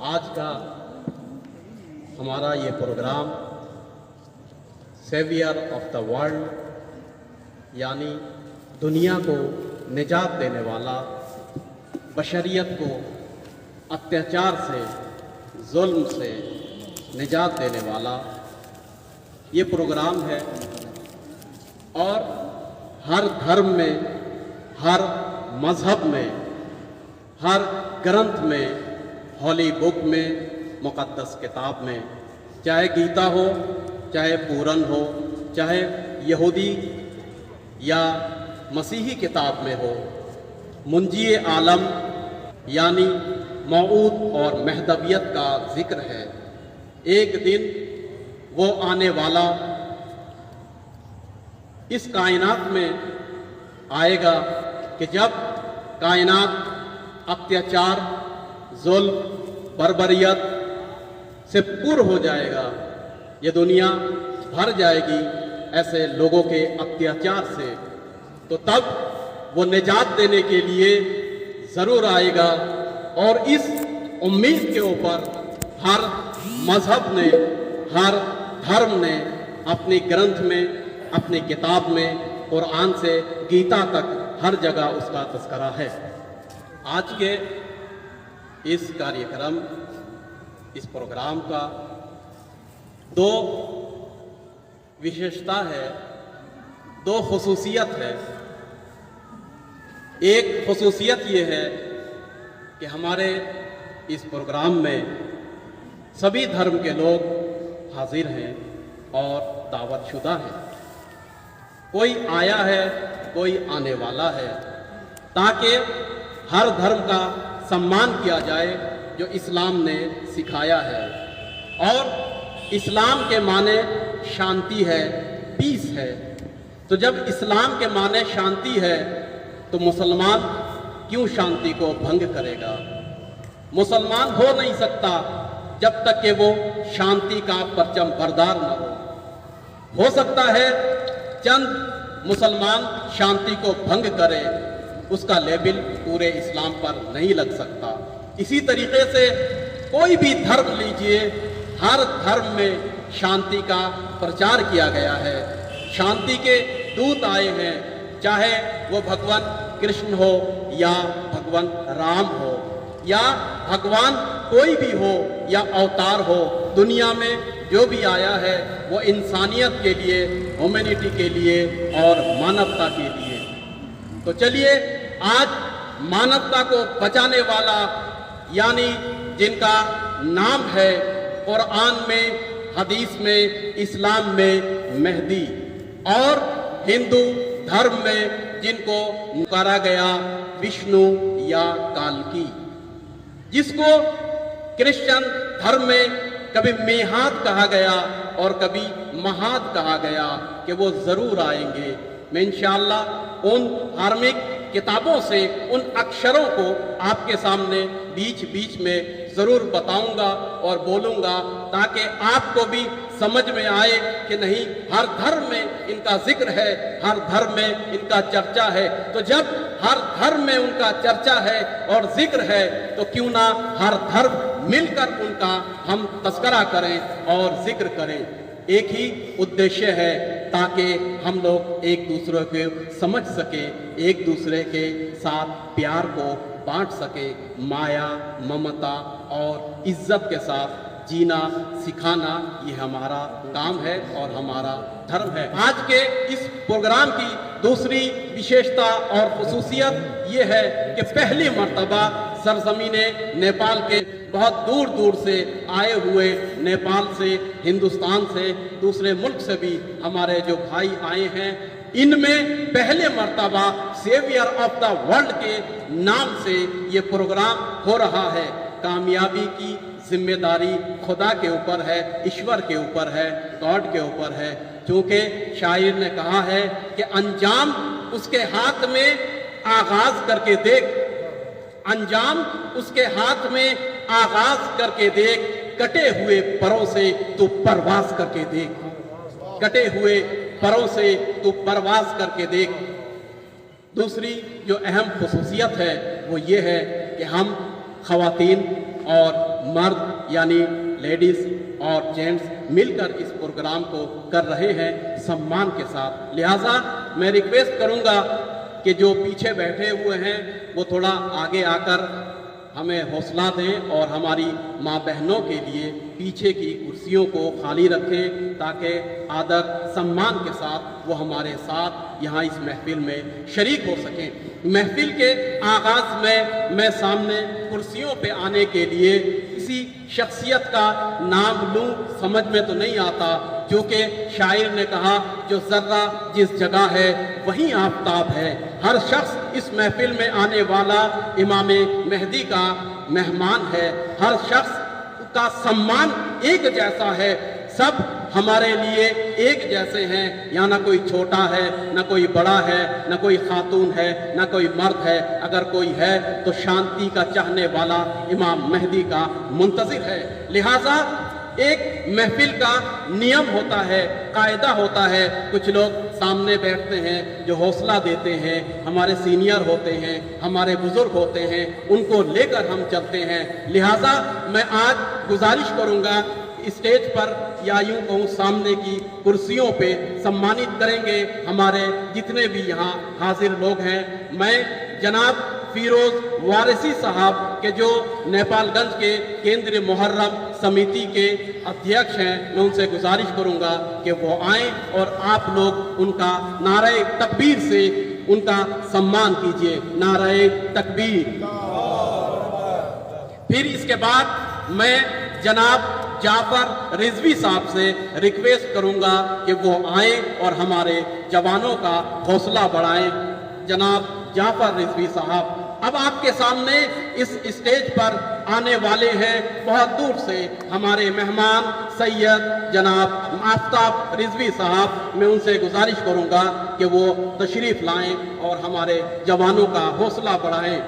आज का हमारा ये program saviour of the world यानी दुनिया को निजात देने वाला, बशरियत को अत्याचार से, जुल्म से निजात देने वाला ये प्रोग्राम है। और हर धर्म में, हर मज़हब में, हर ग्रंथ में, हॉली बुक में, मुक़द्दस किताब में, चाहे गीता हो, चाहे पुराण हो, चाहे यहूदी या मसीही किताब में हो, मुंजी आलम यानी मऊद और महदवियत का जिक्र है। एक दिन वो आने वाला इस कायनात में आएगा कि जब कायनात अत्याचार, जुल्म, बर्बरियत से पुर हो जाएगा, ये दुनिया भर जाएगी ऐसे लोगों के अत्याचार से, तो तब वो निजात देने के लिए ज़रूर आएगा। और इस उम्मीद के ऊपर हर मज़हब ने, हर धर्म ने अपने ग्रंथ में, अपनी किताब में, कुरान से गीता तक हर जगह उसका तज़किरा है। आज के इस कार्यक्रम, इस प्रोग्राम का दो विशेषता है, दो खुसूसियत है। एक खुसूसियत ये है कि हमारे इस प्रोग्राम में सभी धर्म के लोग हाजिर हैं और दावतशुदा हैं। कोई आया है, कोई आने वाला है, ताकि हर धर्म का सम्मान किया जाए जो इस्लाम ने सिखाया है। और इस्लाम के माने शांति है, पीस है। तो जब इस्लाम के माने शांति है तो मुसलमान क्यों शांति को भंग करेगा? मुसलमान हो नहीं सकता जब तक कि वो शांति का परचम बरदार न हो सकता है चंद मुसलमान शांति को भंग करे, उसका लेबल पूरे इस्लाम पर नहीं लग सकता। इसी तरीके से कोई भी धर्म लीजिए, हर धर्म में शांति का प्रचार किया गया है। शांति के दूत आए हैं, चाहे वो भगवान कृष्ण हो या भगवान राम हो या भगवान कोई भी हो या अवतार हो, दुनिया में जो भी आया है वो इंसानियत के लिए, ह्यूमैनिटी के लिए और मानवता के लिए। तो चलिए आज मानवता को बचाने वाला, यानी जिनका नाम है कुरान में, हदीस में, इस्लाम में मेहदी, और हिंदू धर्म में जिनको पुकारा गया विष्णु या कालकी, जिसको क्रिश्चियन धर्म में कभी मेहाद कहा गया और कभी महाद कहा गया कि वो ज़रूर आएंगे। मैं इंशाअल्लाह उन धार्मिक किताबों से उन अक्षरों को आपके सामने बीच बीच में ज़रूर बताऊंगा और बोलूंगा, ताकि आपको भी समझ में आए कि नहीं, हर धर्म में इनका जिक्र है, हर धर्म में इनका चर्चा है। तो जब हर धर्म में उनका चर्चा है और जिक्र है, तो क्यों ना हर धर्म मिलकर उनका हम तज़किरा करें और जिक्र करें। एक ही उद्देश्य है, ताकि हम लोग एक दूसरे को समझ सके, एक दूसरे के साथ प्यार को बांट सके, माया, ममता और इज्जत के साथ जीना सिखाना, ये हमारा काम है और हमारा धर्म है। आज के इस प्रोग्राम की दूसरी विशेषता और खुसूसियत ये है कि पहली मर्तबा सरजमीने नेपाल के बहुत दूर दूर से आए हुए, नेपाल से, हिंदुस्तान से, दूसरे मुल्क से भी हमारे जो भाई आए हैं, इनमें पहले मर्तबा सेवियर ऑफ द वर्ल्ड के नाम से ये प्रोग्राम हो रहा है। कामयाबी की जिम्मेदारी खुदा के ऊपर है, ईश्वर के ऊपर है, गॉड के ऊपर है। क्योंकि शायर ने कहा है कि अंजाम उसके हाथ में आगाज करके देख, अंजाम उसके हाथ में आगाज करके देख, कटे हुए परों से तू परवाज करके देख, कटे हुए परों से तू परवाज करके देख। दूसरी जो अहम खुसूसियत है वो ये है कि हम ख़वातीन اور مرد یعنی لیڈیز اور جینٹس مل کر اس پروگرام کو کر رہے ہیں سمان کے ساتھ۔ لہٰذا میں ریکویسٹ کروں گا کہ جو پیچھے بیٹھے ہوئے ہیں وہ تھوڑا آگے آ کر ہمیں حوصلہ دیں اور ہماری ماں بہنوں کے لیے پیچھے کی کرسیوں کو خالی رکھیں تاکہ آدر سمان کے ساتھ وہ ہمارے ساتھ یہاں اس محفل میں شریک ہو سکیں۔ محفل کے آغاز میں سامنے کرسیوں پہ آنے کے لیے کسی شخصیت کا نام لوں سمجھ میں تو نہیں آتا، کیونکہ شاعر نے کہا جو ذرہ جس جگہ ہے وہیں آفتاب ہے۔ ہر شخص اس محفل میں آنے والا امام مہدی کا مہمان ہے، ہر شخص کا سمان ایک جیسا ہے، سب ہمارے لیے ایک جیسے ہیں، یہاں نہ کوئی چھوٹا ہے نہ کوئی بڑا ہے نہ کوئی خاتون ہے نہ کوئی مرد ہے، اگر کوئی ہے تو شانتی کا چاہنے والا امام مہدی کا منتظر ہے۔ لہٰذا ایک محفل کا نیم ہوتا ہے، قاعدہ ہوتا ہے، کچھ لوگ سامنے بیٹھتے ہیں جو حوصلہ دیتے ہیں، ہمارے سینئر ہوتے ہیں، ہمارے بزرگ ہوتے ہیں، ان کو لے کر ہم چلتے ہیں۔ لہٰذا میں آج گزارش کروں گا اسٹیج پر یا یوں کہوں سامنے کی کرسیوں پہ سمانت کریں گے ہمارے جتنے بھی یہاں حاضر لوگ ہیں۔ میں جناب فیروز وارثی صاحب کے جو نیپال گنج کے کیندر محرم سمیتی کے ادھیکش ہیں، میں ان سے گزارش کروں گا کہ وہ آئیں اور آپ لوگ ان کا نعرہ تکبیر سے ان کا سمان کیجئے۔ نعرہ تکبیر۔ پھر اس کے بعد میں جناب جعفر رضوی صاحب سے ریکویسٹ کروں گا کہ وہ آئیں اور ہمارے جوانوں کا حوصلہ بڑھائیں۔ جناب جعفر رضوی صاحب اب آپ کے سامنے اس اسٹیج پر آنے والے ہیں، بہت دور سے ہمارے مہمان سید جناب آفتاب رضوی صاحب۔ میں ان سے گزارش کروں گا کہ وہ تشریف لائیں اور ہمارے جوانوں کا حوصلہ بڑھائیں۔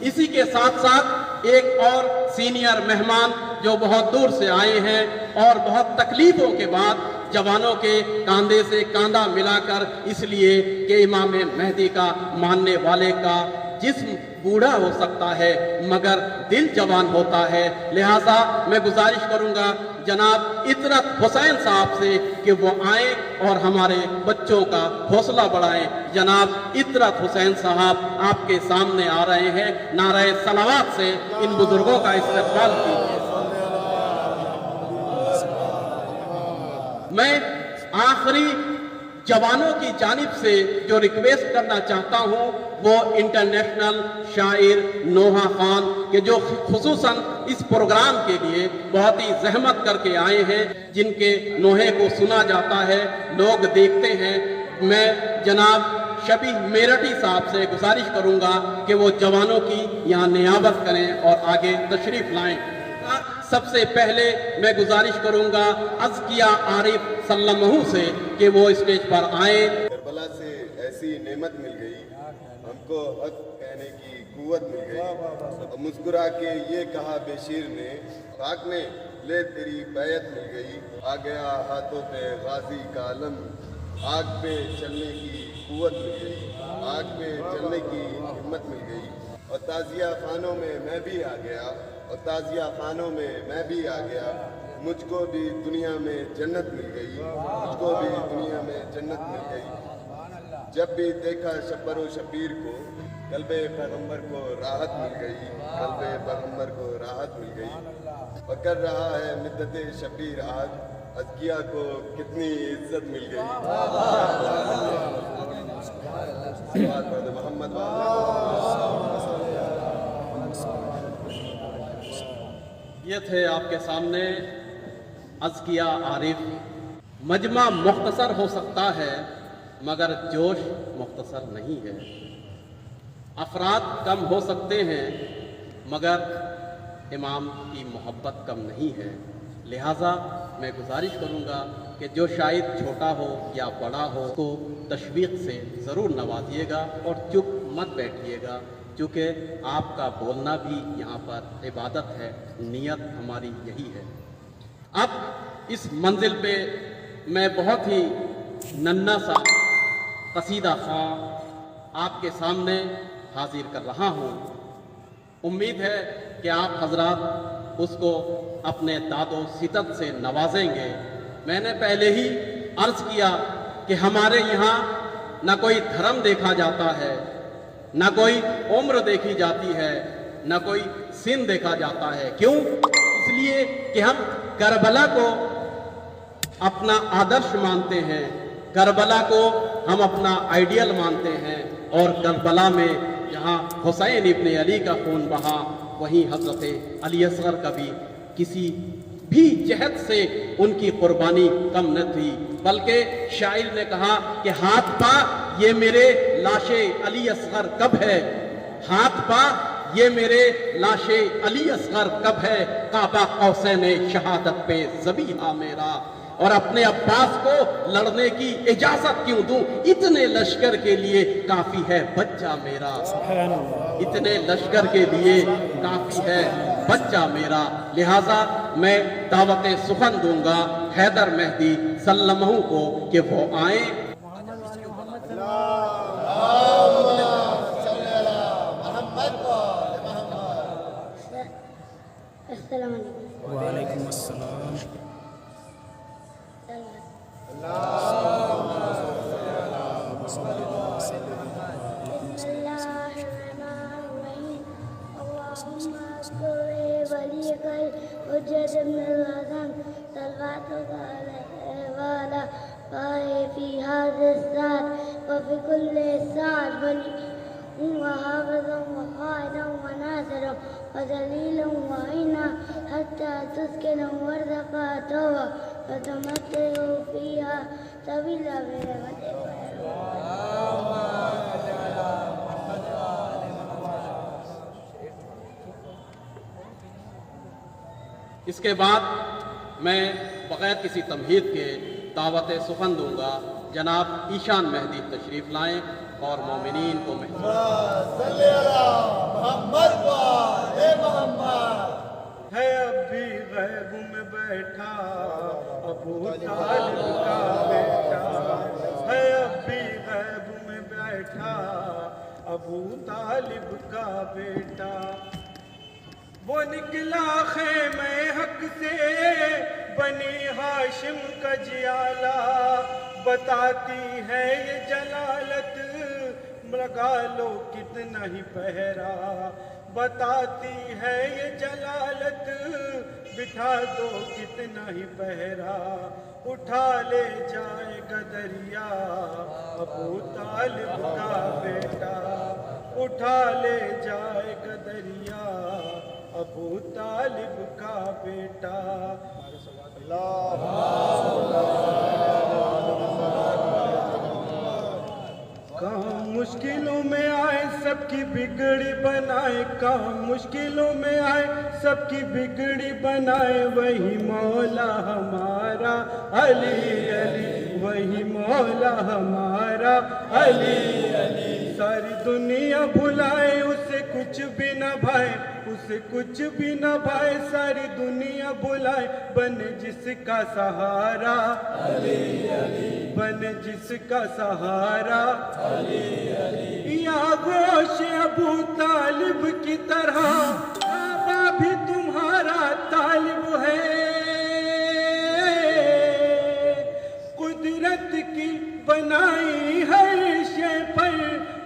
اسی کے ساتھ ساتھ ایک اور سینئر مہمان جو بہت دور سے آئے ہیں اور بہت تکلیفوں کے بعد جوانوں کے کاندھے سے کاندھا ملا کر، اس لیے کہ امام مہدی کا ماننے والے کا جسم بوڑھا ہو سکتا ہے مگر دل جوان ہوتا ہے۔ لہٰذا میں گزارش کروں گا جناب عطرت حسین صاحب سے کہ وہ آئیں اور ہمارے بچوں کا حوصلہ بڑھائیں۔ جناب عطرت حسین صاحب آپ کے سامنے آ رہے ہیں، نعرہ صلوات سے ان بزرگوں کا استقبال کیجیے۔ میں آخری جوانوں کی جانب سے جو ریکویسٹ کرنا چاہتا ہوں وہ انٹرنیشنل شاعر نوحہ خان کے جو خصوصاً اس پروگرام کے لیے بہت ہی زحمت کر کے آئے ہیں، جن کے نوحے کو سنا جاتا ہے، لوگ دیکھتے ہیں۔ میں جناب شبیہ میرٹھی صاحب سے گزارش کروں گا کہ وہ جوانوں کی یہاں نیابت کریں اور آگے تشریف لائیں۔ سب سے پہلے میں گزارش کروں گا ازکیہ عارف سلمہ سے کہ وہ اسٹیج پر آئیں۔ کربلا سے ایسی نعمت مل گئی، ہم کو حق کہنے کی قوت مل گئی۔ مسکرا کے یہ کہا بے شیر نے، خاک میں لے تیری بیعت مل گئی۔ آ گیا ہاتھوں پہ غازی کا علم، آگ پہ چلنے کی قوت مل گئی، آگ پہ چلنے کی ہمت مل گئی۔ اور تعزیہ خانوں میں میں بھی آ گیا، اور تعزیہ خانوں میں میں بھی آ گیا۔ مجھ کو بھی دنیا میں جنت مل گئی، مجھ کو بھی دنیا میں جنت مل گئی۔ جب بھی دیکھا شبر و شبیر کو، قلب پیغمبر کو راحت مل گئی، قلب پیغمبر کو راحت مل گئی۔ اور کر رہا ہے مدت شبیر آج، ازکیہ کو کتنی عزت مل گئی۔ محمد یہ تھے آپ کے سامنے ازکیہ عارف۔ مجمع مختصر ہو سکتا ہے مگر جوش مختصر نہیں ہے، افراد کم ہو سکتے ہیں مگر امام کی محبت کم نہیں ہے۔ لہٰذا میں گزارش کروں گا کہ جو شاید چھوٹا ہو یا بڑا ہو اس کو تشویق سے ضرور نوازیے گا اور چپ مت بیٹھیے گا، کیونکہ آپ کا بولنا بھی یہاں پر عبادت ہے، نیت ہماری یہی ہے۔ اب اس منزل پہ میں بہت ہی ننھا سا قصیدہ خواں آپ کے سامنے حاضر کر رہا ہوں۔ امید ہے کہ آپ حضرات اس کو اپنے داد و ستد سے نوازیں گے۔ میں نے پہلے ہی عرض کیا کہ ہمارے یہاں نہ کوئی دھرم دیکھا جاتا ہے، نہ کوئی عمر دیکھی جاتی ہے، نہ کوئی سن دیکھا جاتا ہے۔ کیوں؟ اس لیے کہ ہم کربلا کو اپنا آدرش مانتے ہیں، کربلا کو ہم اپنا آئیڈیل مانتے ہیں، اور کربلا میں جہاں حسین ابن علی کا خون بہا، وہیں حضرت علی اصغر کا بھی کسی بھی جہت سے ان کی قربانی کم نہ تھی، بلکہ شاعر نے کہا کہ ہاتھ پا یہ میرے لاش علی اصغر کب ہے، ہاتھ پا یہ میرے لاش علی اصغر کب ہے، کعبہ قوسین شہادت پہ ذبیحہ میرا، اور اپنے عباس کو لڑنے کی اجازت کیوں دوں، اتنے لشکر کے لیے کافی ہے بچہ میرا، اتنے لشکر کے لیے کافی ہے بچہ میرا۔ لہٰذا میں دعوت سخن دوں گا حیدر مہدی سلمہ کو کہ وہ آئیں۔ السلام علیکم۔ وعلیکم السلام۔ في هذا الساعة وفي كل ساعة وحافظا وقائدا وناصرا ودليلا وعينا حتى تسكن وارزق توبا وتمتعوا فيها طويلا اس کے بعد میں بغیر کسی تمہید کے دعوت سخن دوں گا، جناب ایشان مہدی تشریف لائیں اور مومنین کو ہے اب بھی غیب میں بیٹھا ابو طالب کا بیٹا، ہے اب بھی غیب میں بیٹھا ابو طالب کا بیٹا، وہ نکلا خیمہ حق سے بنی ہاشم کا جیالہ، بتاتی ہے یہ جلالت لگا لو کتنا ہی پہرا، بتاتی ہے یہ جلالت بٹھا دو کتنا ہی پہرا، اٹھا لے جائے گا دریا ابو طالب کا بیٹا، اٹھا لے جائے گا دریا ابو طالب کا بیٹا۔ کام مشکلوں میں آئے سب کی بگڑی بنائے، کام مشکلوں میں آئے سب کی بگڑی بنائے، وہی مولا ہمارا علی علی، وہی مولا ہمارا علی علی، ساری دنیا بھلائے اسے کچھ بھی نہ بھائے، اسے کچھ بھی نہ بھائے، ساری دنیا بھلائے، بنے جس کا سہارا علی علی، بنے جس کا سہارا علی علی، یا گوش ابو طالب کی طرح کعبہ بھی تمہارا طالب ہے، قدرت کی بنائی ہر شے پر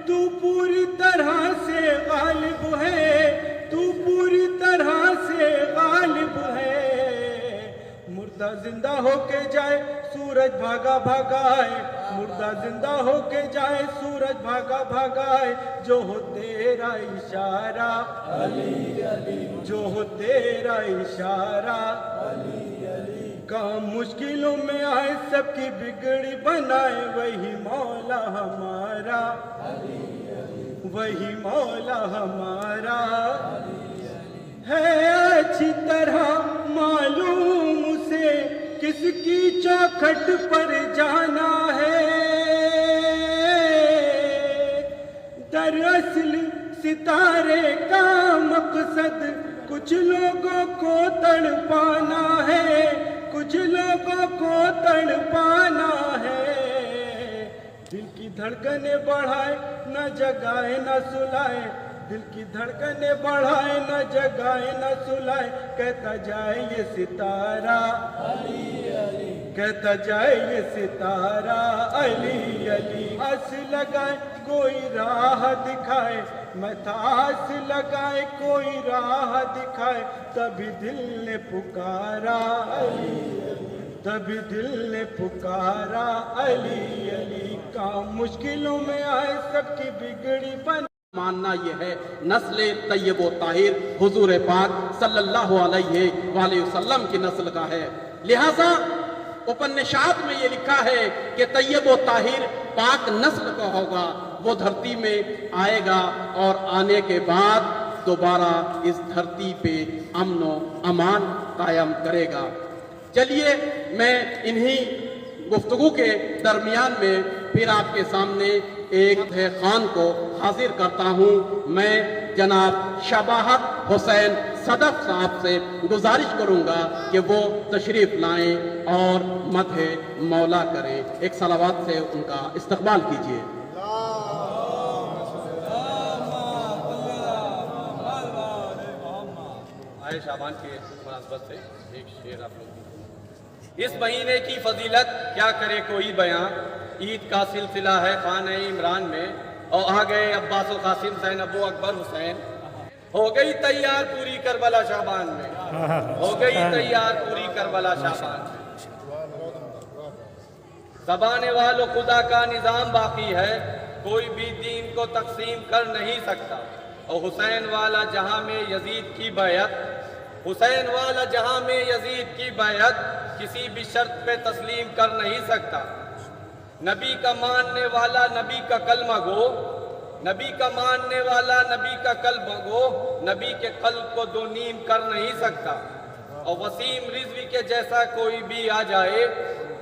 تو پوری طرح سے غالب ہے، تو پوری طرح سے غالب ہے، مردہ زندہ ہو کے جائے سورج بھاگا بھاگا آئے، مردہ زندہ ہو کے جائے سورج بھاگا بھاگا آئے، جو ہو تیرا اشارہ علی علی، جو ہو تیرا اشارہ علی علی، کام مشکلوں میں آئے سب کی بگڑی بنائے، وہی مولا ہمارا وہی مولا ہمارا ہے، اچھی طرح معلوم اسے کس کی چوکھٹ پر جانا ہے، دراصل ستارے کا مقصد کچھ لوگوں کو تڑپانا ہے، کچھ لوگوں کو تڑپانا ہے، دل کی دھڑکنیں بڑھائے نہ جگائے نہ سلائے، दिल की धड़कने बढ़ाए न जगाए न सुलाए, कहता जाए ये सितारा कहता जाए ये सितारा अली अली। आस लगाए कोई राह दिखाए, मतास लगाए कोई राह दिखाए, तभी दिल ने पुकारा अली तभी दिल ने पुकारा अली अली। काम मुश्किलों में आए सबकी बिगड़ी बन मानना ये है नस्ल तैयब व ताहिर हुजूर पाक सल्लल्लाहु अलैहि वसल्लम की नस्ल का है। लिहाजा उपनिषद में ये लिखा है कि तैयब व ताहिर पाक नस्ल का होगा, वो धरती में आएगा और आने के बाद दोबारा इस धरती पे अमन व अमान कायम करेगा। चलिए मैं इन्हीं गुफ्तगू के दरमियान में फिर आपके सामने एक खान को हाजिर करता हूँ। मैं जनाब शबाहत हुसैन सदफ साहब से गुजारिश करूँगा कि वो तशरीफ़ लाएं और मदहे मौला करें। एक सलावत से उनका इस्तकबाल कीजिए। आए शाबान के मुनासबत से एक शेर आप लोग। इस महीने की फजीलत क्या करे कोई बयां, ईद का सिलसिला है खाने इमरान में, और आ गए अब्बास व कासिम सैन अबू अकबर हुसैन। हो गई तैयार पूरी करबला शाबान में, हो गई तैयार पूरी करबला शाबान में। ज़बाने वालों खुदा का निज़ाम बाकी है, कोई भी दीन को तकसीम कर नहीं सकता। और हुसैन वाला जहां में यजीद की बैत, हुसैन वाला जहां में यजीद की बैत किसी भी शर्त पे तस्लीम कर नहीं सकता। नबी का मानने वाला नबी का कलमा गो, नबी का मानने वाला नबी का कलमा गो, नबी के कल्ब को दो नीम कर नहीं सकता। और वसीम रिजवी के जैसा कोई भी आ जाए,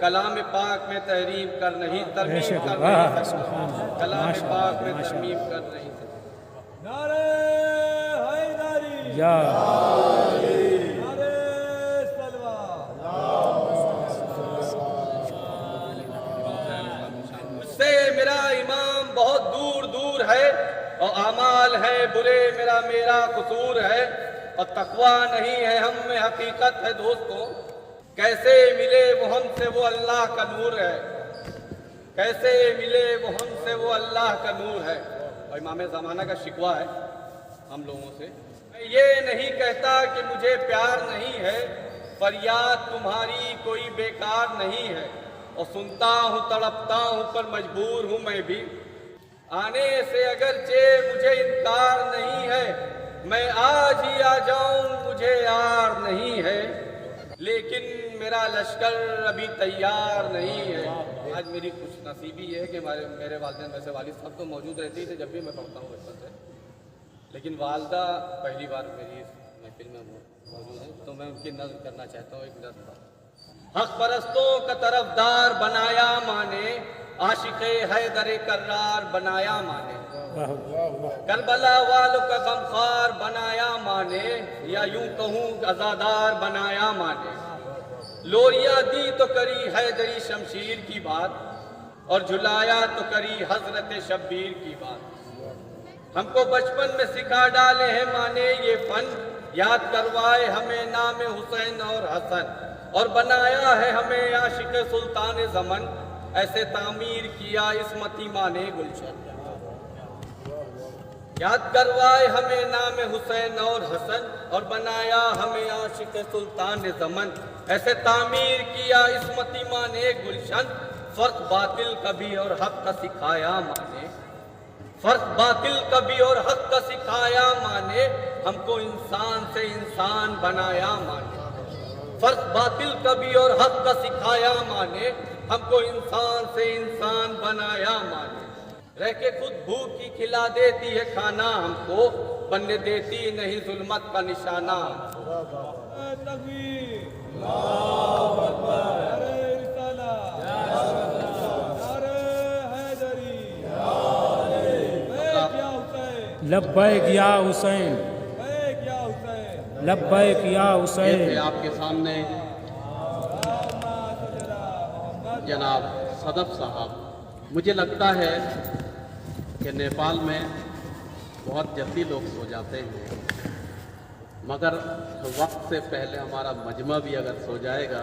कलाम पाक में तहरीम कर नहीं तरमीम कर नहीं सकता, कलाम पाक में तरमीम कर नहीं सकता। नारे हैदरी या मेरा इमाम बहुत दूर दूर है, और आमाल है बुरे मेरा कसूर है, और तकवा नहीं है हम में हकीकत है दोस्तों। कैसे मिले वो हमसे वो अल्लाह का नूर है, कैसे मिले वो हमसे वो अल्लाह का नूर है। और इमाम ज़माना का शिकवा है हम लोगों से, मैं ये नहीं कहता कि मुझे प्यार नहीं है, फरियाद तुम्हारी कोई बेकार नहीं है। और सुनता हूँ तड़पता हूँ पर मजबूर हूँ मैं भी, आने से अगरचे मुझे इनकार नहीं है, मैं आज ही आ जाऊँ मुझे यार नहीं है, लेकिन मेरा लश्कर अभी तैयार नहीं है। आज मेरी खुश नसीबी है कि मेरे वालिदैन में से वालिद साहब तो मौजूद रहती थे जब भी मैं पढ़ता हूँ बचपन से, लेकिन वालदा पहली बार मेरी महफिल में मौजूद है, तो मैं उनकी नज़्म करना चाहता हूँ। एक नज़्म। हक परस्तों का तरफदार बनाया माने, आशिक़े हैदर कर्रार बनाया माने, करबला वालों का गमखार बनाया माने, या यूं कहूँ अज़ादार बनाया माने। लोरिया दी तो करी हैदरी शमशीर की बात, और झुलाया तो करी हजरत शब्बीर की बात। हमको बचपन में सिखा डाले हैं माने ये फन, याद करवाए हमें नाम हुसैन और हसन, और बनाया है हमें आशिक सुल्तान ज़मन, ऐसे तामीर किया इस्मती माने गुलशन। याद करवाए हमें नाम हुसैन और हसन, और बनाया हमें आशिक सुल्तान ज़मन, ऐसे तामीर किया इस्मती माने गुलशन। फर्क बातिल कभी और हक का सिखाया माने, फर्क बातिल कभी और हक का सिखाया माने, हमको इंसान से इंसान बनाया माने। फर्क बातिल कभी और हक का सिखाया माने, हमको इंसान से इंसान बनाया माने। रह के खुद भूख की खिला देती है खाना हमको, बनने देती नहीं जुल्मत का निशाना। लब्बैक या हुसैन, लब्बैक या हुसैन। आपके सामने जनाब सदफ साहब, मुझे लगता है कि नेपाल में बहुत जल्दी लोग सो जाते हैं, मगर वक्त से पहले हमारा मजमा भी अगर सो जाएगा,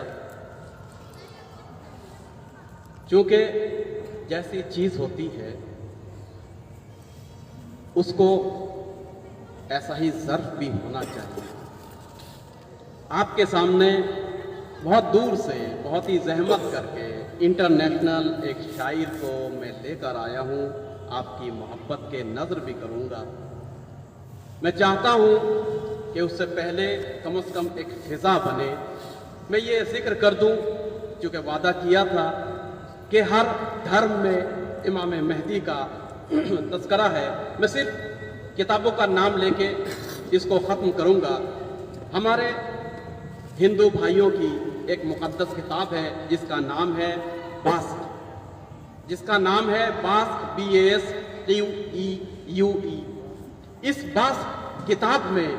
क्योंकि जैसी चीज़ होती है उसको ऐसा ही ज़र्फ भी होना चाहिए। आपके सामने बहुत दूर से, बहुत ही जहमत करके इंटरनेशनल एक शायर को मैं लेकर आया हूँ। आपकी मोहब्बत के नज़र भी करूँगा। मैं चाहता हूँ कि उससे पहले कम से कम एक फिज़ा बने। मैं ये जिक्र कर दूँ, क्योंकि वादा किया था कि हर धर्म में इमाम मेहदी का तज़किरा है। मैं सिर्फ किताबों का नाम लेके इसको ख़त्म करूँगा। हमारे हिंदू भाइयों की एक मुक़द्दस किताब है जिसका नाम है बास्क, BASQUE। इस बास्क किताब में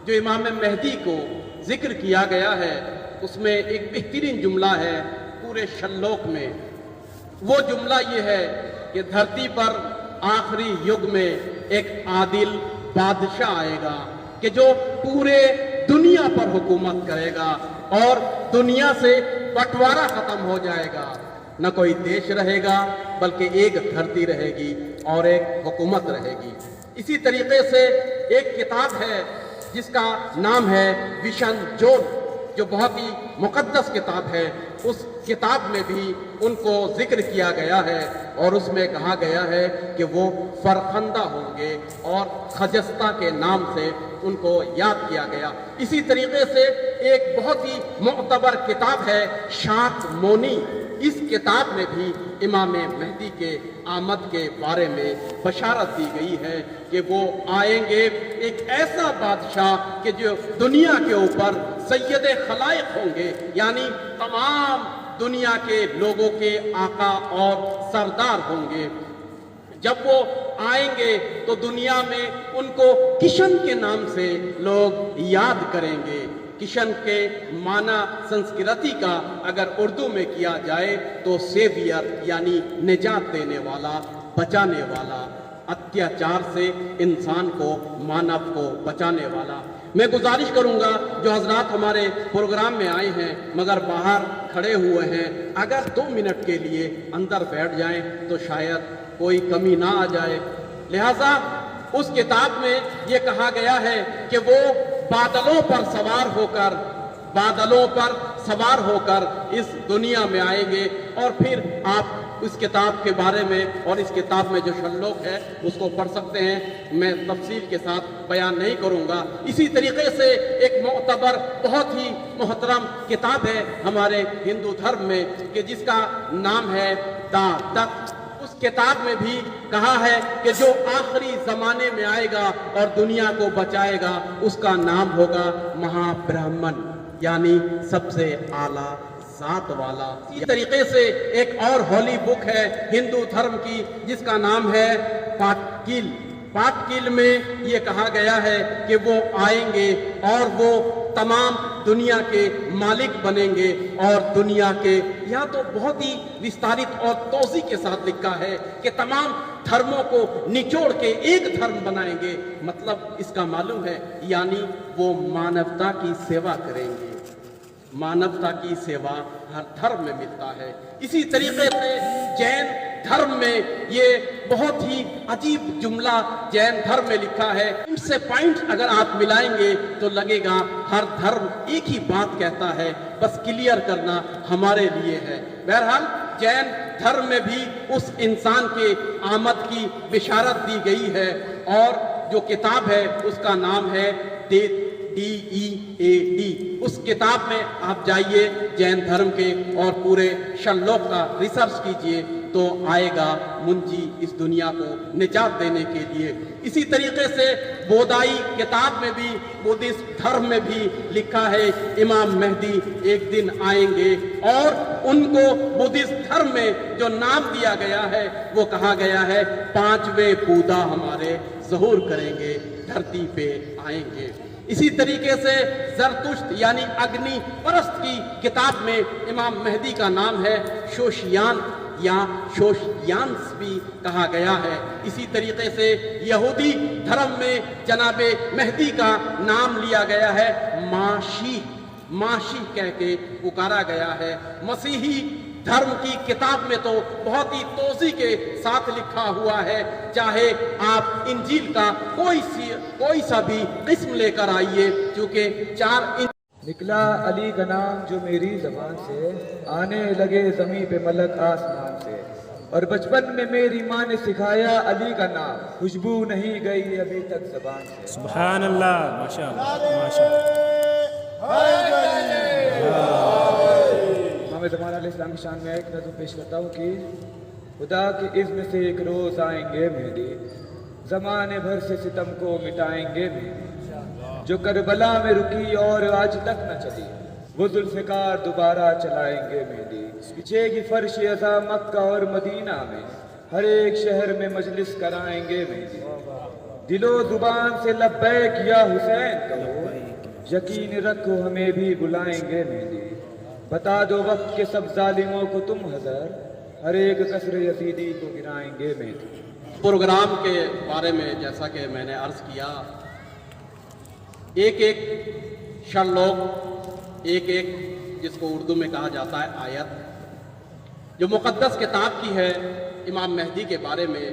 जो इमाम मेहदी को जिक्र किया गया है, उसमें एक बेहतरीन जुमला है पूरे शल्लोक में। वो जुमला ये है कि धरती पर आखिरी युग में एक आदिल बादशाह आएगा कि जो पूरे दुनिया पर हुकूमत करेगा और दुनिया से बंटवारा खत्म हो जाएगा। न कोई देश रहेगा बल्कि एक धरती रहेगी और एक हुकूमत रहेगी। इसी तरीके से एक किताब है जिसका नाम है विशन जोन, जो बहुत ही मुक़द्दस किताब है। उस किताब में भी उनको जिक्र किया गया है और उसमें कहा गया है कि वो फरखंदा होंगे और खजस्ता के नाम से उनको याद किया गया। इसी तरीके से एक बहुत ही मुअतबर किताब है शाक मोनी। इस किताब में भी इमाम मेहदी के आमद के बारे में बशारत दी गई है कि वो आएंगे एक ऐसा बादशाह कि जो दुनिया के ऊपर सैयद खलाइक होंगे, यानी तमाम दुनिया के लोगों के आका और सरदार होंगे। जब वो आएंगे तो दुनिया में उनको किशन के नाम से लोग याद करेंगे। किशन के माना संस्कृति का अगर उर्दू में किया जाए तो सेवियर, यानी निजात देने वाला, बचाने वाला, अत्याचार से इंसान को, मानव को बचाने वाला। मैं गुजारिश करूंगा जो हजरात हमारे प्रोग्राम में आए हैं मगर बाहर खड़े हुए हैं, अगर 2 मिनट के लिए अंदर बैठ जाएं तो शायद कोई कमी ना आ जाए। लिहाजा उस किताब में ये कहा गया है कि वो बादलों पर सवार होकर इस दुनिया में आएंगे। और फिर आप इस किताब के बारे में और इस किताब में जो शल्लोक है उसको पढ़ सकते हैं। मैं तफसील के साथ बयान नहीं करूंगा। इसी तरीके से एक मुअतबर बहुत ही मोहतरम किताब है हमारे हिंदू धर्म में कि जिसका नाम है दा तख्त। उस किताब में भी कहा है कि जो आखिरी जमाने में आएगा और दुनिया को बचाएगा उसका नाम होगा महाब्राह्मण, यानी सबसे आला जात वाला। इसी तरीके से एक और होली बुक है हिंदू धर्म की जिसका नाम है पाटकील। पाटकील में ये कहा गया है कि वो आएंगे और वो तमाम दुनिया के मालिक बनेंगे और दुनिया के, यहाँ तो बहुत ही विस्तारित और तोज़ी के साथ लिखा है कि तमाम धर्मों को निचोड़ के एक धर्म बनाएंगे। मतलब इसका मालूम है यानी वो मानवता की सेवा करेंगे। मानवता की सेवा हर धर्म में मिलता है। इसी तरीके से जैन धर्म में ये बहुत ही अजीब जुमला जैन धर्म में लिखा है। इनसे पॉइंट अगर आप मिलाएंगे तो लगेगा हर धर्म एक ही बात कहता है, बस क्लियर करना हमारे लिए है। बहरहाल जैन धर्म में भी उस इंसान के आमद की बिशारत दी गई है और जो किताब है उसका नाम है DEAD। उस किताब में आप जाइए जैन धर्म के और पूरे शल्लोक का रिसर्च कीजिए तो आएगा मुंजी इस दुनिया को निजात देने के लिए। इसी तरीके से बोधाई किताब में भी, बुद्धिस्ट धर्म में भी लिखा है इमाम मेहदी एक दिन आएंगे और उनको बुद्धिस्ट धर्म में जो नाम दिया गया है वो कहा गया है 5वें बुद्धा हमारे ज़हूर करेंगे, धरती पे आएंगे। इसी तरीके से ज़रतुश्त यानी अग्नि परस्त की किताब में इमाम मेहदी का नाम है शोशियान। یا شوشیانس بھی کہا گیا ہے۔ اسی طریقے سے یہودی دھرم میں جناب مہدی کا نام لیا گیا ہے، ماشی کہہ کے پکارا گیا ہے۔ مسیحی دھرم کی کتاب میں تو بہت ہی توضیح کے ساتھ لکھا ہوا ہے، چاہے آپ انجیل کا کوئی سا بھی قسم لے کر آئیے، چونکہ 4 نکلا علی کا نام جو میری زبان سے، آنے لگے زمین پہ ملک آسمان سے، اور بچپن میں میری ماں نے سکھایا علی کا نام، خوشبو نہیں گئی ابھی تک زبان سے۔ سبحان اللہ، ماشاء اللہ، ماشاء اللہ۔ امام زمان علیہ السلام کی شان میں ایک نظم پیش کرتا ہوں کہ خدا کے اذن سے ایک روز آئیں گے مہدی، زمانے بھر سے ستم کو مٹائیں گے مہدی، جو کربلا میں رکی اور آج تک نہ چلی، وہ ذوالفقار دوبارہ چلائیں گے مہدی۔ بچھے گی فرش ازا مکہ اور مدینہ میں، ہر ایک شہر میں مجلس کرائیں گے مہدی، دل و زبان سے لبیک یا حسین کہو، یقین رکھو ہمیں بھی بلائیں گے مہدی، بتا دو وقت کے سب ظالموں کو تم حضر، ہر ایک قصر یزیدی کو گرائیں گے مہدی۔ پروگرام کے بارے میں جیسا کہ میں نے عرض کیا، ایک شرلوک، ایک جس کو اردو میں کہا جاتا ہے آیت، جو مقدس کتاب کی ہے امام مہدی کے بارے میں،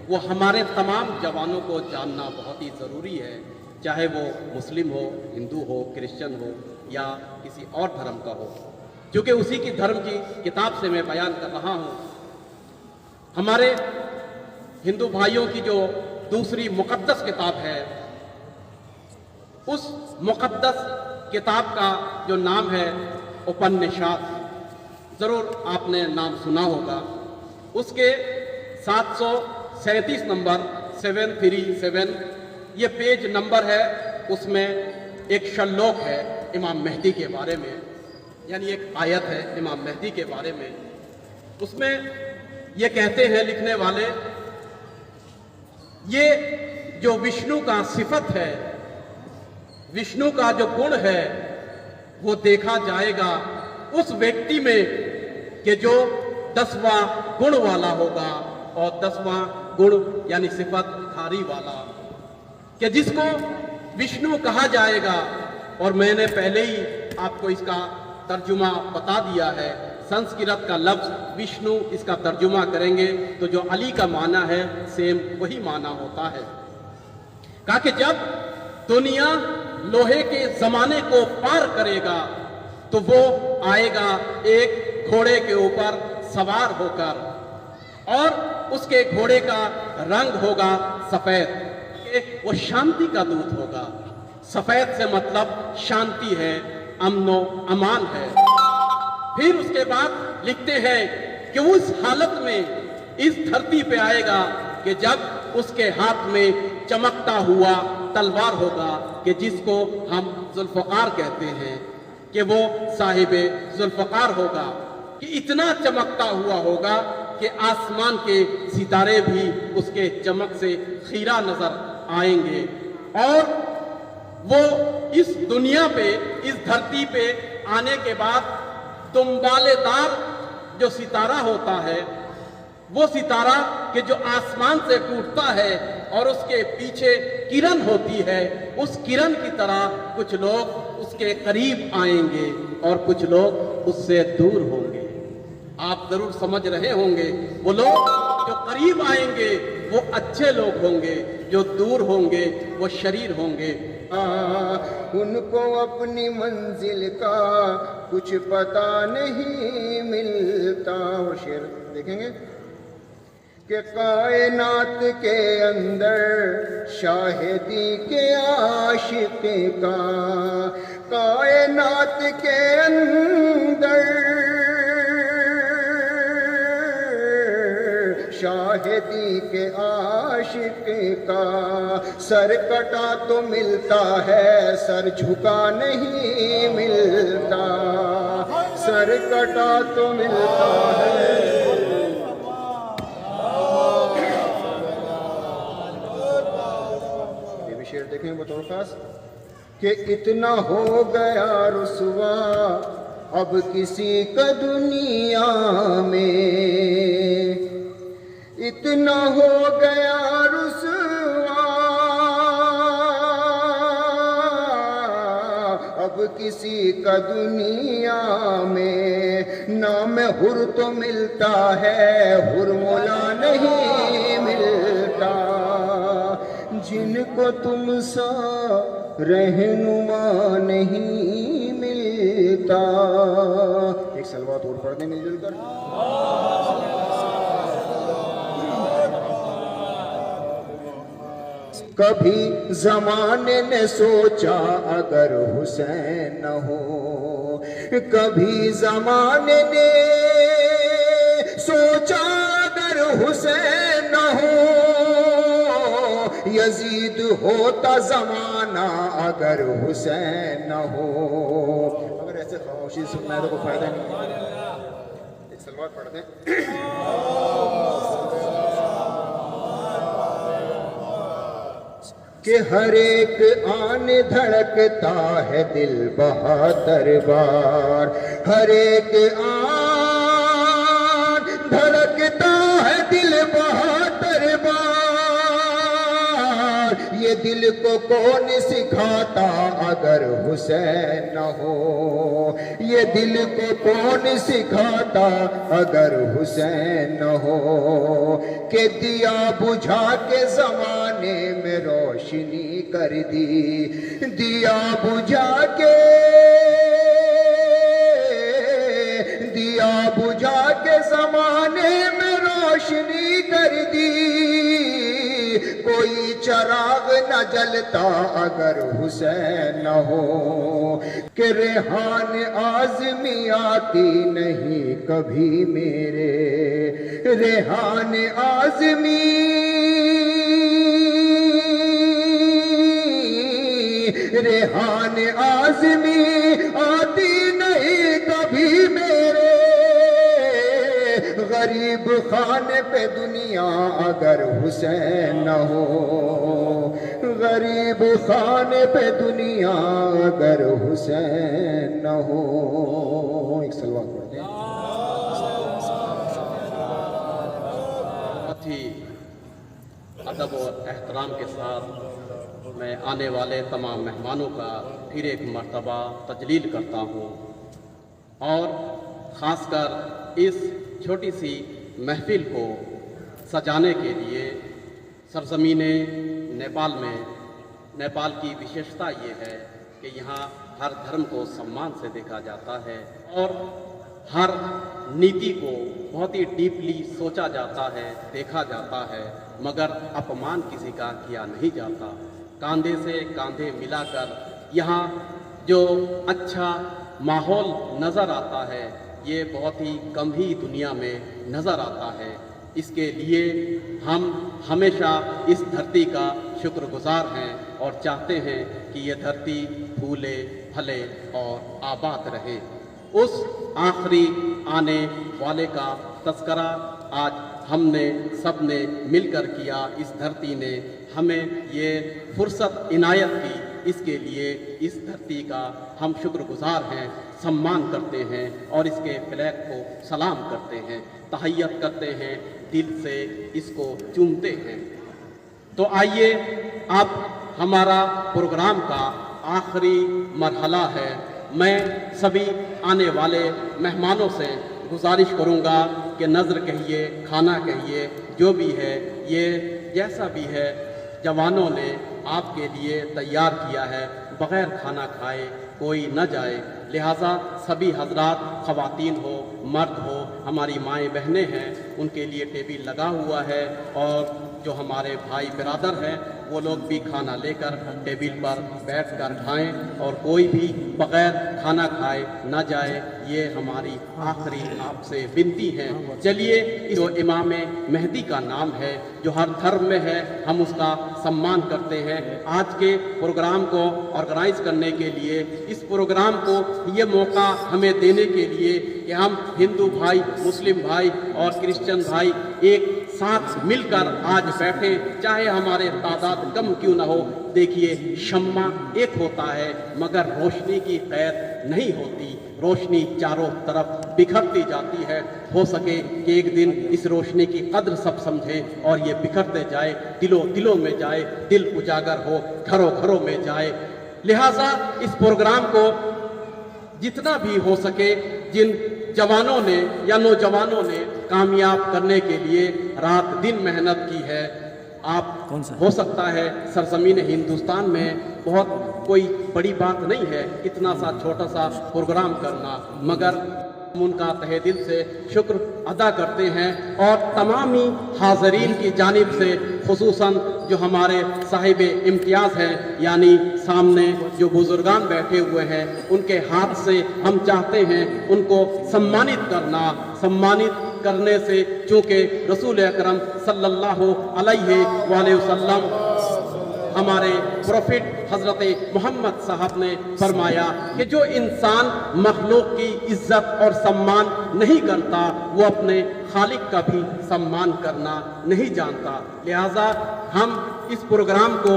وہ ہمارے تمام جوانوں کو جاننا بہت ہی ضروری ہے، چاہے وہ مسلم ہو، ہندو ہو، کرسچن ہو یا کسی اور دھرم کا ہو، کیونکہ اسی کی دھرم کی کتاب سے میں بیان کر رہا ہوں۔ ہمارے ہندو بھائیوں کی جو دوسری مقدس کتاب ہے، اس مقدس کتاب کا جو نام ہے اپنشاد، ضرور آپ نے نام سنا ہوگا۔ اس کے 737 نمبر 737 یہ پیج نمبر ہے، اس میں ایک شلوک ہے امام مہدی کے بارے میں، یعنی ایک آیت ہے امام مہدی کے بارے میں۔ اس میں یہ کہتے ہیں لکھنے والے، یہ جو وشنو کا صفت ہے، وشنو کا جو گن ہے، وہ دیکھا جائے گا اس ویکتی میں کہ جو 10واں گن والا ہوگا، اور 10واں گن یعنی صفت دھاری والا، کہ جس کو وشنو کہا جائے گا۔ اور میں نے پہلے ہی آپ کو اس کا ترجمہ بتا دیا ہے، سنسکرت کا لفظ وشنو، اس کا ترجمہ کریں گے تو جو علی کا معنی ہے سیم وہی معنی ہوتا ہے۔ کہا کہ جب دنیا لوہے کے زمانے کو پار کرے گا تو وہ آئے گا ایک گھوڑے کے اوپر سوار ہو کر، اور اس کے گھوڑے کا رنگ ہوگا سفید، کہ وہ شانتی کا دودھ ہوگا۔ سفید سے مطلب شانتی ہے، امن و امان ہے۔ پھر اس کے بعد لکھتے ہیں کہ وہ اس حالت میں اس دھرتی پہ آئے گا کہ جب اس کے ہاتھ میں چمکتا ہوا تلوار ہوگا، کہ جس کو ہم ذوالفقار کہتے ہیں، کہ وہ صاحب ذوالفقار ہوگا، کہ اتنا چمکتا ہوا ہوگا کہ آسمان کے ستارے بھی اس کے چمک سے خیرہ نظر آئیں گے، اور وہ اس دنیا پہ، اس دھرتی پہ آنے کے بعد دنبالے دار جو ستارہ ہوتا ہے، وہ ستارہ کہ جو آسمان سے ٹوٹتا ہے اور اس کے پیچھے کرن ہوتی ہے، اس کرن کی طرح کچھ لوگ اس کے قریب آئیں گے اور کچھ لوگ اس سے دور ہوں گے۔ آپ ضرور سمجھ رہے ہوں گے، وہ لوگ جو قریب آئیں گے وہ اچھے لوگ ہوں گے، جو دور ہوں گے وہ شریر ہوں گے۔ ان کو اپنی منزل کا کچھ پتہ نہیں ملتا۔ اور شعر دیکھیں گے کہ کائنات کے اندر شاہدی کے عاشق کا، کائنات کے اندر شاہدی کے عاشق کا، سر کٹا تو ملتا ہے، سر جھکا نہیں ملتا، سر کٹا تو ملتا ہے۔ یہ بھی شعر دیکھیں بطور خاص کہ اتنا ہو گیا رسوا اب کسی کا دنیا میں اتنا ہو گیا رسوا، اب کسی کا دنیا میں نام حر تو ملتا ہے، حر مولا نہیں ملتا، جن کو تم سا رہنما نہیں ملتا۔ ایک صلوات اور پڑھ دیں مل جل کر۔ کبھی زمانے نے سوچا اگر حسین نہ ہو، کبھی زمانے نے سوچا اگر حسین نہ ہو، یزید ہوتا زمانہ اگر حسین نہ ہو۔ اگر ایسے خاموشی سننا ہے تو کوئی فائدہ نہیں، ایک صلوات پڑھ دیں۔ کہ ہر ایک آن دھڑکتا ہے دل بہتر بار، ہر ایک آن دھڑکتا ہے دل بہتر بار، یہ دل کو کون سکھاتا اگر حسین نہ ہو، یہ دل کو کون سکھاتا اگر حسین نہ ہو، کہ دیا بجھا کے زمانے میں روشنی کر دی، دیا بجھا کے، دیا بجھا کے زمانے میں روشنی کر دی، کوئی چراغ نہ جلتا اگر حسین نہ ہو، کہ ریحان آزمی آتی نہیں کبھی میرے، ریحان آزمی، ریحان آزمی آتی نہیں کبھی میرے، غریب خانے پہ دنیا اگر حسین نہ ہو، غریب خانے پہ دنیا اگر حسین نہ ہو۔ ایک صلوات پڑھ دیں۔ بہت ہی ادب اور احترام کے ساتھ میں آنے والے تمام مہمانوں کا پھر ایک مرتبہ تجلیل کرتا ہوں، اور خاص کر اس چھوٹی سی محفل کو سجانے کے لیے سرزمین نیپال میں، نیپال کی وشیشتا یہ ہے کہ یہاں ہر دھرم کو سمان سے دیکھا جاتا ہے اور ہر نیتی کو بہت ہی ڈیپلی سوچا جاتا ہے، دیکھا جاتا ہے، مگر اپمان کسی کا کیا نہیں جاتا۔ کاندھے سے کاندھے ملا کر یہاں جو اچھا ماحول نظر آتا ہے یہ بہت ہی کم ہی دنیا میں نظر آتا ہے۔ اس کے لیے ہم ہمیشہ اس دھرتی کا شکر گزار ہیں اور چاہتے ہیں کہ یہ دھرتی پھولے پھلے اور آباد رہے۔ اس آخری آنے والے کا تذکرہ آج ہم نے سب نے مل کر کیا، اس دھرتی نے ہمیں یہ فرصت عنایت کی، اس کے لیے اس دھرتی کا ہم شکر گزار ہیں، سمان کرتے ہیں اور اس کے فلیگ کو سلام کرتے ہیں، تحیت کرتے ہیں، دل سے اس کو چومتے ہیں۔ تو آئیے اب ہمارا پروگرام کا آخری مرحلہ ہے۔ میں سبھی آنے والے مہمانوں سے گزارش کروں گا کہ نظر کہیے، کھانا کہیے، جو بھی ہے یہ جیسا بھی ہے جوانوں نے آپ کے لیے تیار کیا ہے، بغیر کھانا کھائے کوئی نہ جائے، لہٰذا سبھی حضرات، خواتین ہو مرد ہو، ہماری مائیں بہنیں ہیں، ان کے لیے ٹیبل لگا ہوا ہے، اور جو ہمارے بھائی برادر ہیں وہ لوگ بھی کھانا لے کر ٹیبل پر بیٹھ کر کھائیں، اور کوئی بھی بغیر کھانا کھائے نہ جائے، یہ ہماری آخری آپ سے بنتی ہے۔ چلیے، جو امام مہدی کا نام ہے، جو ہر دھرم میں ہے، ہم اس کا سمان کرتے ہیں۔ آج کے پروگرام کو آرگنائز کرنے کے لیے، اس پروگرام کو یہ موقع ہمیں دینے کے لیے کہ ہم ہندو بھائی، مسلم بھائی اور کرسچن بھائی ایک ساتھ مل کر آج بیٹھیں، چاہے ہمارے تعداد کم کیوں نہ ہو۔ دیکھیے، شمع ایک ہوتا ہے مگر روشنی کی قید نہیں ہوتی۔ रोशनी चारों तरफ बिखरती जाती है। हो सके कि एक दिन इस रोशनी की कद्र सब समझें और ये बिखरते जाए, दिलों दिलों में जाए, दिल उजागर हो, घरों घरों में जाए। लिहाजा इस प्रोग्राम को जितना भी हो सके, जिन जवानों ने या नौजवानों ने कामयाब करने के लिए रात दिन मेहनत की है, आप हो सकता है सरजमीन हिंदुस्तान में बहुत कोई बड़ी बात नहीं है इतना सा छोटा सा प्रोग्राम करना, मगर हम उनका तहे दिल से शुक्र अदा करते हैं और तमामी हाज़रीन की जानिब से, खुसूसन जो हमारे साहिब इम्तियाज़ हैं, यानी सामने जो बुजुर्गान बैठे हुए हैं, उनके हाथ से हम चाहते हैं उनको सम्मानित करने से, चूँकि रसूल अकरम सल्लल्लाहु अलैहि वसल्लम हमारे प्रोफेट हज़रत मोहम्मद साहब ने फरमाया कि जो इंसान मखलूक की इज्जत और सम्मान नहीं करता वो अपने खालिक का भी सम्मान करना नहीं जानता। लिहाजा हम इस प्रोग्राम को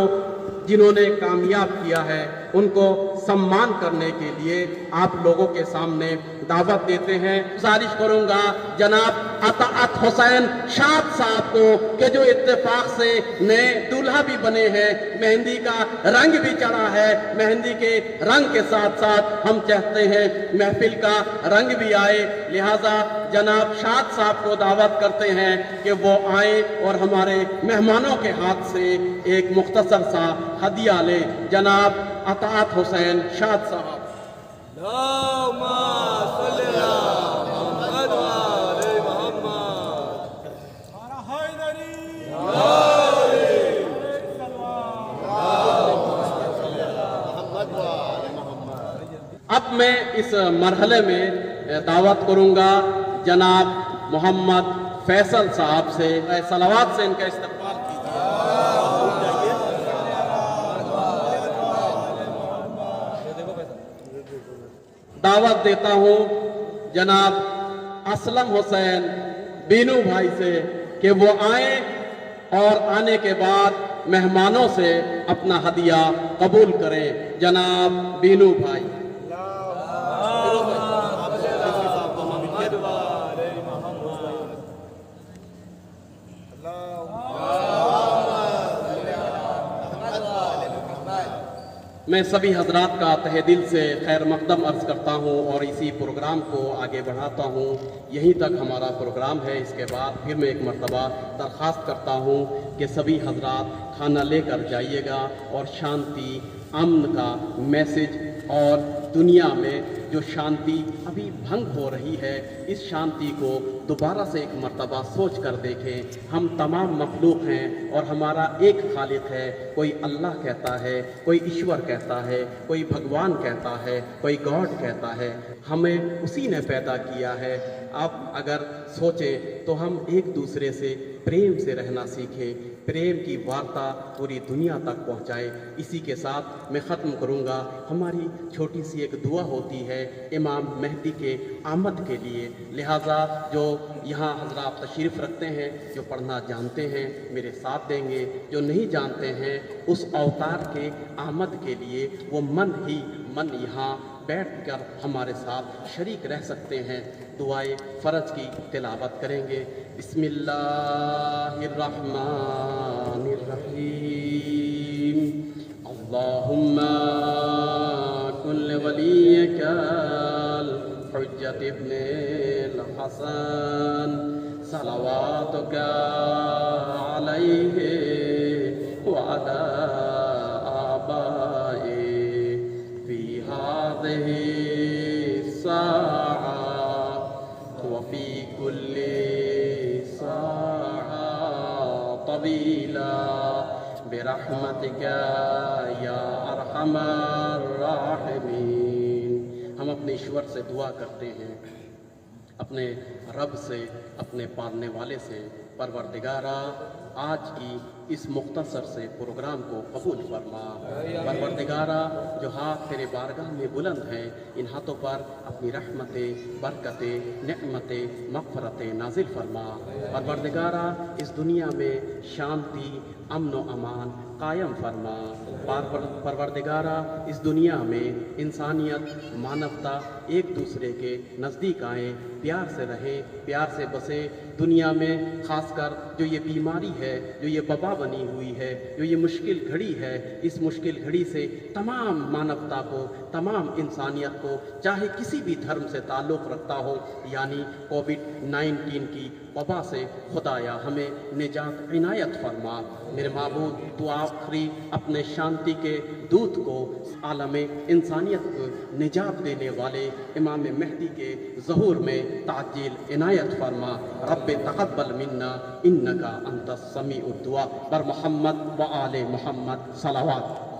जिन्होंने कामयाब किया है उनको सम्मान करने के लिए आप लोगों के सामने दावत देते हैं। गुजारिश करूंगा जनाब अताअत हुसैन शाद साहब को कि जो इत्तेफाक से नए दूल्हा भी बने हैं, मेहंदी का रंग भी चढ़ा है, मेहंदी के रंग के साथ साथ हम चाहते हैं महफिल का रंग भी आए। लिहाजा जनाब शाद साहब को दावत करते हैं कि वो आए और हमारे मेहमानों के हाथ से एक मुख्तसर सा हदिया ले। जनाब अताअत हुसैन शाद साहब। अब मैं इस मरहले में दावत करूंगा जनाब मोहम्मद फैसल साहब से, सलावत से इनका इस्तकबाल दावत देता हूं जनाब असलम हुसैन बीनू भाई से कि वो आए और आने के बाद मेहमानों से अपना हदिया कबूल करें। जनाब बीनू भाई। मैं सभी हजरात का तहे दिल से खैर मकदम अर्ज़ करता हूँ और इसी प्रोग्राम को आगे बढ़ाता हूँ। यहीं तक हमारा प्रोग्राम है। इसके बाद फिर मैं एक मरतबा दरख्वास्त करता हूँ कि सभी हजरात खाना लेकर जाइएगा और शांति अमन का मैसेज और दुनिया में जो शांति अभी भंग हो रही है, इस शांति को दोबारा से एक मर्तबा सोच कर देखें। हम तमाम मखलूक हैं और हमारा एक खालिक है। कोई अल्लाह कहता है, कोई ईश्वर कहता है, कोई भगवान कहता है, कोई गॉड कहता है। हमें उसी ने पैदा किया है। अब अगर सोचें तो हम एक दूसरे से प्रेम से रहना सीखें, प्रेम की वार्ता पूरी दुनिया तक पहुंचाए। इसी के साथ मैं ख़त्म करूंगा। हमारी छोटी सी एक दुआ होती है इमाम मेहदी के आमद के लिए। लिहाजा जो यहाँ हजरात तशरीफ़ रखते हैं, जो पढ़ना जानते हैं मेरे साथ देंगे, जो नहीं जानते हैं उस अवतार के आमद के लिए वो मन ही मन यहाँ बैठकर हमारे साथ शरीक रह सकते हैं। दुआए फ़र्ज की तिलावत करेंगे। बिस्मिल्लाहिर्रहमानिर्रहीम। अल्लाहुम्मा कुल्ल वलियकल हुज्जत इब्निल हसन सलवातुका अलैहि व अला बिरहमतिका या अरहमर राहिमीन। हम अपने ईश्वर से दुआ करते हैं, अपने रब से, अपने पालने वाले से, परवरदिगारा आज की इस मुख्तसर से प्रोग्राम को कबूल फरमा। परवरदिगारा जो हाथ तेरे बारगाह में बुलंद हैं, इन हाथों पर अपनी रहमतें, बरकतें, नेमतें, मग़फ़िरतें नाजिल फरमा। परवरदिगारा इस दुनिया में शांति, अमन व अमान कायम फरमा। परवरदिगारा इस दुनिया में इंसानियत, मानवता, ایک دوسرے کے نزدیک آئیں، پیار سے رہیں، پیار سے بسیں۔ دنیا میں خاص کر جو یہ بیماری ہے، جو یہ وبا بنی ہوئی ہے، جو یہ مشکل گھڑی ہے، اس مشکل گھڑی سے تمام مانوتا کو، تمام انسانیت کو، چاہے کسی بھی دھرم سے تعلق رکھتا ہو، یعنی کووڈ-19 کی وبا سے خدایا ہمیں نجات عنایت فرما۔ میرے معبود، تو آخری اپنے شانتی کے دودھ کو عالم انسانیت کو نجات دینے والے امام مہدی کے ظہور میں تعجیل عنایت فرما۔ رب تقبل منا انکا انت السمیع الدعاء۔ بر محمد و آل محمد صلوات۔